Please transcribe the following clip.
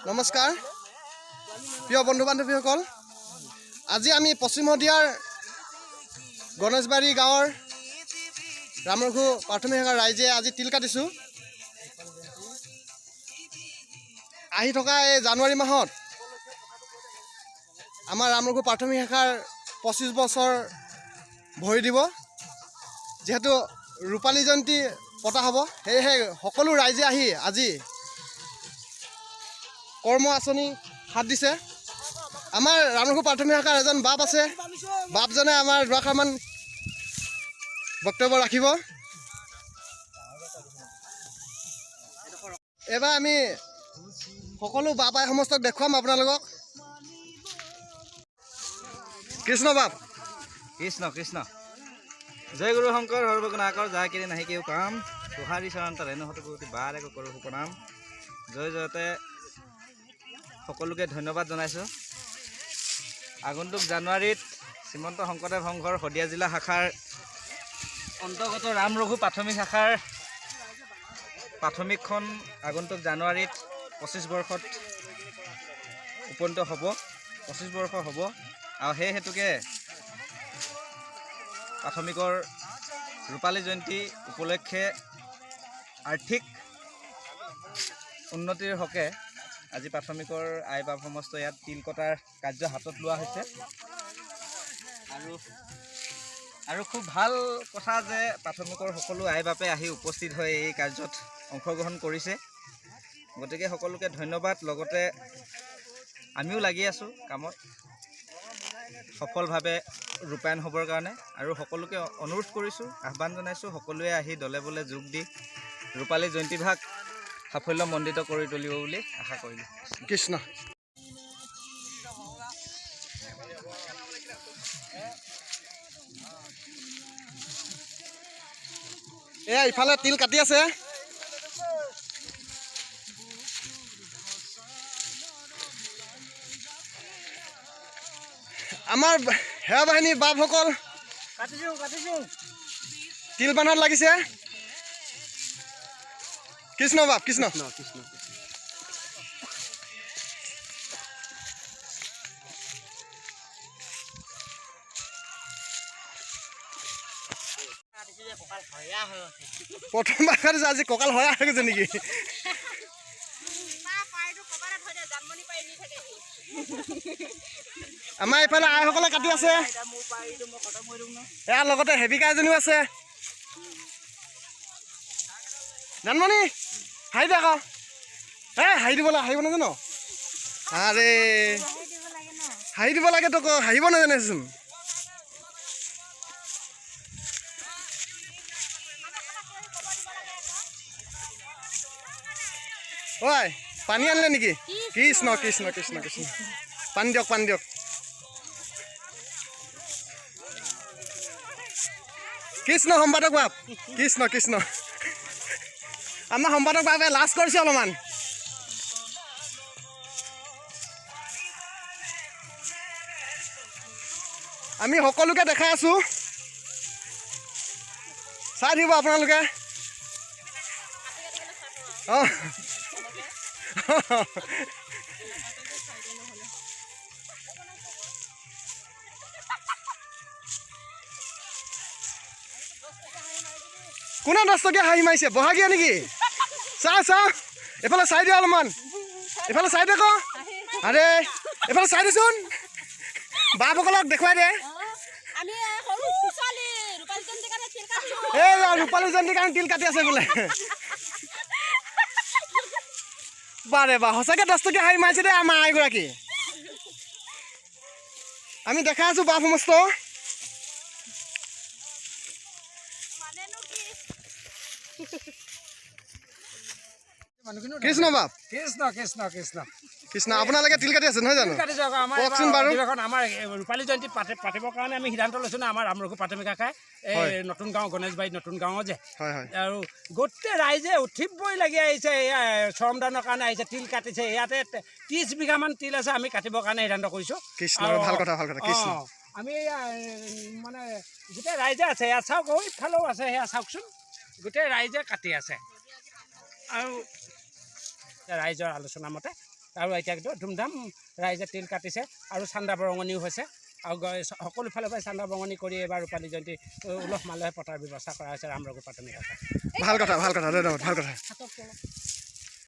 নমস্কাৰ প্ৰিয় বন্ধু বান্ধৱীসকল আজি আমি পশ্চিম শদিয়াৰ গণেশবাৰী গাঁৱৰ ৰামৰঘু প্ৰাথমিক শাখাৰ ৰাইজে আজি তিল কাটিছো আহি থকা এই জানুৱাৰী মাহত আমাৰ ৰামৰঘু প্ৰাথমিক শাখাৰ 25 বছৰ ভৰি দিব যেহেতু ৰূপালী জয়ন্তী পতা হ'ব সেয়েহে সকলো ৰাইজে আহি আজি কৰ্ম আঁচনি হাত দিছে আমাৰ ৰামৰঘু প্ৰাথমিক শাখাৰ এজন বাপ আছে বাপজনে আমাৰ দুআষাৰমান বক্তব্য ৰাখিব এবাৰ আমি সকলো বাপ আই সমস্তক দেখুৱাম আপোনালোকক কৃষ্ণ বাপ কৃষ্ণ কৃষ্ণ জয় গুৰু শংকৰ সৰ্বগুণাকৰ যা কিৰি নাহি কেও কাম তোহাৰী চৰণত ৰেণুহত প্ৰতি বাৰ একো কৰোঁ সুপ্ৰণাম জয় জয়তে সকলোকে ধন্যবাদ জনাইছোঁ আগন্তুক জানুৱাৰীত শ্ৰীমন্ত শংকৰদেৱ সংঘৰ শদিয়া জিলা শাখাৰ অন্তৰ্গত ৰামৰঘু প্ৰাথমিক শাখাৰ প্ৰাথমিকখন আগন্তুক জানুৱাৰীত 25 বৰ্ষত উপনীত হ'ব 25 বৰ্ষ হ'ব আৰু সেই হেতুকে প্ৰাথমিকৰ ৰূপালী জয়ন্তী উপলক্ষে আৰ্থিক উন্নতিৰ হকে আজি প্ৰাথমিকৰ আই বাপ সমস্ত ইয়াত তিল কটাৰ কাৰ্য হাতত লোৱা হৈছে আৰু খুব ভাল কথা যে প্ৰাথমিকৰ সকলো আই বাপে আহি উপস্থিত হৈ এই কাৰ্যত অংশগ্ৰহণ কৰিছে গতিকে সকলোকে ধন্যবাদ লগতে আমিও লাগি আছোঁ কামত সফলভাৱে ৰূপায়ণ হ'বৰ কাৰণে আৰু সকলোকে অনুৰোধ কৰিছোঁ আহ্বান জনাইছোঁ সকলোৱে আহি দলে বলে যোগ দি ৰূপালী জয়ন্তীভাগ সাফল্যমণ্ডিত কৰি তুলিব বুলি আশা কৰিলোঁ কৃষ্ণ এয়া ইফালে তিল কাটি আছে আমাৰ সেৱা বাহিনী বাপসকল তিল বান্ধাত লাগিছে কৃষ্ণ বাপ কৃষ্ণ কৃষ্ণ প্ৰথমবাৰ কাটিছে আজি কঁকাল হয়া হৈ গৈছে নেকি আমাৰ এইফালে আইসকলে কাটি আছে ইয়াৰ লগতে হেবিকা এজনীও আছে জানমণি হাঁহি দে আকৌ হাঁহি দিব লাগে হাঁহিব নাজানো আৰে হাঁহি দিব লাগে তোক হাঁহিব নাজানেচোন ঐ পানী আনিলে নেকি কৃষ্ণ কৃষ্ণ কৃষ্ণ কৃষ্ণ পানী দিয়ক কৃষ্ণ সম্পাদক বাপ কৃষ্ণ কৃষ্ণ আমাৰ সম্পাদক বাপে লাজ কৰিছে অলপমান আমি সকলোকে দেখাই আছো চাই দিব আপোনালোকে কোনে 10 টকীয়া হাঁহি মাৰিছে বহাগীয়া নেকি চাওঁ এইফালে চাই দিয়া অলপমান এইফালে চাই দে আকৌ আৰে এইফালে চাই দেচোন বাপসকলক দেখুৱাই দে এই ৰূপালী জয়ন্তীৰ কাৰণে তিল কাটি আছে বোলে বাৰে বা সঁচাকৈ 10 টকীয়া হাঁহি মাৰিছে দে আমাৰ আইগৰাকী আমি দেখাই আছো বাপ সমস্ত কৃষ্ণ বাপ কৃষ্ণ কৃষ্ণ কৃষ্ণ কৃষ্ণ আপোনালোকে তিল কাটি আছে নহয় জানো কওকচোন বাৰু আমাৰ ৰূপালী জয়ন্তী পাতিবৰ কাৰণে আমি সিদ্ধান্ত লৈছোঁ না আমাৰ ৰামৰঘু প্ৰাথমিক শাখাই এই নতুন গাঁও গণেশবাৰীত নতুন গাঁও যে আৰু গোটেই ৰাইজে উঠিবই লাগি আহিছে শ্ৰমদানৰ কাৰণে আহিছে তিল কাটিছে ইয়াতে 30 বিঘামান তিল আছে আমি কাটিবৰ কাৰণে সিদ্ধান্ত কৰিছোঁ ভাল কথা কৃষ্ণ আমি মানে গোটেই ৰাইজে আছে ইয়াত চাওক ইফালেও আছে সেয়া চাওকচোন গোটেই ৰাইজে কাটি আছে আৰু ৰাইজৰ আলোচনা মতে আৰু এতিয়া একদম ধুমধাম ৰাইজে তিল কাটিছে আৰু চান্দা বৰঙণিও হৈছে আৰু সকলো ফালৰ পৰাই চান্দা বৰঙণি কৰি এইবাৰ ৰূপালী জয়ন্তী উলহ মালহে পতাৰ ব্যৱস্থা কৰা হৈছে ৰাম ৰঘু প্ৰাথমিক শাখাত। ভাল কথা ভাল কথা ভাল কথা।